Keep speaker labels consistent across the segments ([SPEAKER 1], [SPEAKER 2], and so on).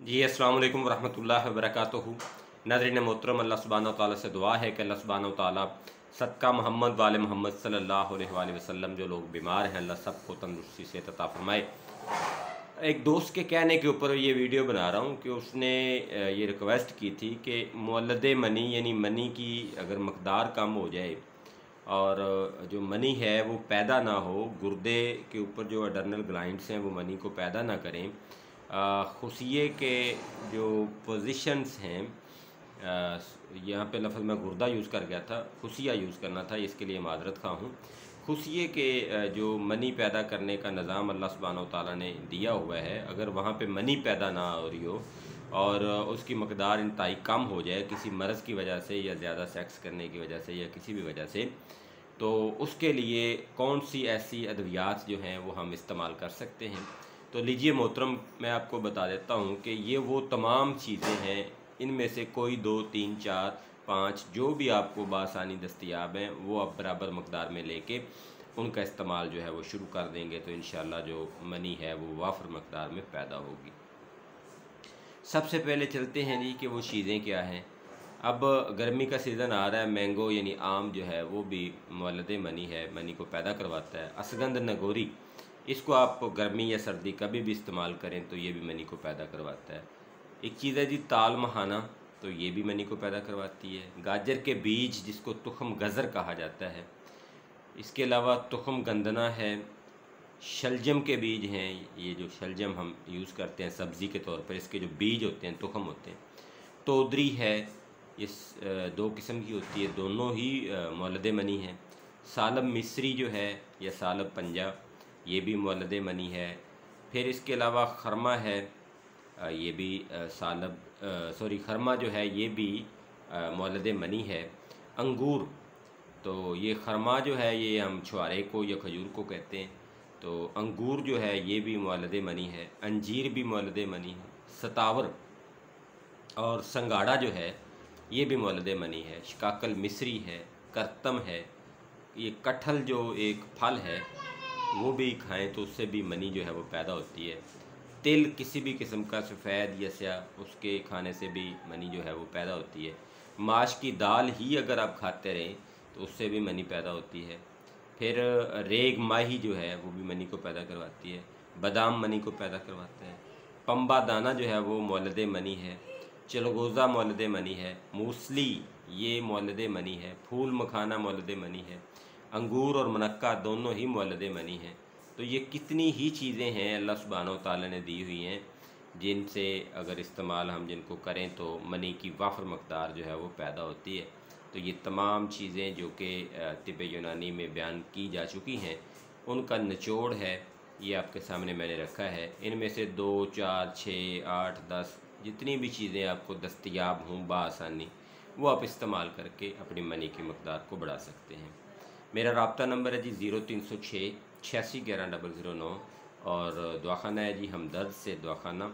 [SPEAKER 1] जी अस्सलाम वालेकुम वरहमतुल्लाहि वबरकातुहू। नाज़रीन मोहतरम, अल्लाह सुब्हानहू व तआला से दुआ है कि अल्लाह सुब्हानहू व तआला सदका मोहम्मद वाले मोहम्मद सल्लल्लाहु अलैहि वसल्लम जो लोग बीमार हैं अल्लाह सबको तंदुरुस्ती से अता फरमाए। एक दोस्त के कहने के ऊपर ये वीडियो बना रहा हूँ कि उसने ये रिक्वेस्ट की थी कि मुवल्लद मनी यानी मनी की अगर मकदार कम हो जाए और जो मनी है वो पैदा ना हो, गुर्दे के ऊपर जो अडर्नल ग्लैंड्स हैं वो मनी को पैदा ना करें, खुशिये के जो पोजीशंस हैं, यहाँ पे लफ्ज़ मैं गुर्दा यूज़ कर गया था, खुशिया यूज़ करना था, इसके लिए माजरत खा हूँ। खुशिये के जो मनी पैदा करने का निज़ाम अल्लाह सुब्हानहू व तआला ने दिया हुआ है, अगर वहाँ पे मनी पैदा ना हो रही हो और उसकी मकदार इंतहाई कम हो जाए किसी मर्ज़ की वजह से या ज़्यादा सेक्स करने की वजह से या किसी भी वजह से, तो उसके लिए कौन सी ऐसी अद्वियात जो हैं वो हम इस्तेमाल कर सकते हैं। तो लीजिए मोहतरम, मैं आपको बता देता हूँ कि ये वो तमाम चीज़ें हैं, इनमें से कोई 2, 3, 4, 5 जो भी आपको बासानी दस्तयाब हैं वो आप बराबर मकदार में लेके उनका इस्तेमाल जो है वो शुरू कर देंगे तो इंशाअल्लाह जो मनी है वो वाफर मकदार में पैदा होगी। सबसे पहले चलते हैं जी कि वो चीज़ें क्या हैं। अब गर्मी का सीज़न आ रहा है, मैंगो यानी आम जो है वो भी मुवल्लद मनी है, मनी को पैदा करवाता है। असगंध नगोरी, इसको आप गर्मी या सर्दी कभी भी इस्तेमाल करें तो ये भी मनी को पैदा करवाता है। एक चीज़ है जी ताल महाना, तो ये भी मनी को पैदा करवाती है। गाजर के बीज जिसको तुखम गज़र कहा जाता है, इसके अलावा तुखम गंदना है। शलजम के बीज हैं, ये जो शलजम हम यूज़ करते हैं सब्ज़ी के तौर पर, इसके जो बीज होते हैं तुखम होते हैं। तोदरी है, इस दो किस्म की होती है, दोनों ही मुवल्लद मनी हैं। सालब मिस्री जो है या सालब पंजा, ये भी मुवल्लद मनी है। फिर इसके अलावा खरमा है, ये भी खरमा जो है ये भी मुवल्लद मनी है। अंगूर, तो ये खरमा जो है ये हम छुआरे को या खजूर को कहते हैं, तो अंगूर जो है ये भी मुवल्लद मनी है। अंजीर भी मुवल्लद मनी है। सतावर और संगाड़ा जो है ये भी मुवल्लद मनी है। शिकाकल मिस्री है, करतम है, ये कटहल जो एक फल है वो भी खाएं तो उससे भी मनी जो है वो पैदा होती है। तिल किसी भी किस्म का सफ़ेद या स्याह, उसके खाने से भी मनी जो है वो पैदा होती है। माश की दाल ही अगर आप खाते रहें तो उससे भी मनी पैदा होती है। फिर रेग माही जो है वो भी मनी को पैदा करवाती है। बादाम मनी को पैदा करवाता है। पंबा दाना जो है वो मुवल्लद मनी है। चिलगोज़ा मुवल्लद मनी है। मूसली ये मुवल्लद मनी है। फूल मखाना मुवल्लद मनी है। अंगूर और मुनक्का दोनों ही मुवल्लद मनी हैं। तो ये कितनी ही चीज़ें हैं अल्लाह सुब्हानहू व तआला ने दी हुई हैं, जिनसे अगर इस्तेमाल हम जिनको करें तो मनी की वाफर मकदार जो है वो पैदा होती है। तो ये तमाम चीज़ें जो कि तिब्ब यूनानी में बयान की जा चुकी हैं, उनका निचोड़ है ये आपके सामने मैंने रखा है। इनमें से 2, 4, 6, 8, 10 जितनी भी चीज़ें आपको दस्तयाब हों बासानी, वो आप इस्तेमाल करके अपनी मनी की मकदार को बढ़ा सकते हैं। मेरा रब्ता नंबर है जी 0306 86 11 009 और दुआखाना है जी हमदर्द से दुआखाना,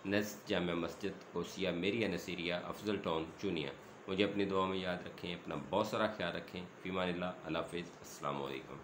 [SPEAKER 1] नज़्द जामिया मस्जिद ओसिया मेरिया नसीरिया अफजल टाउन चुनिया। मुझे अपनी दुआ में याद रखें, अपना बहुत सारा ख्याल रखें। फ़ीमानिल्लाह, अल्लाह हाफ़िज़, अस्सलामु अलैकुम।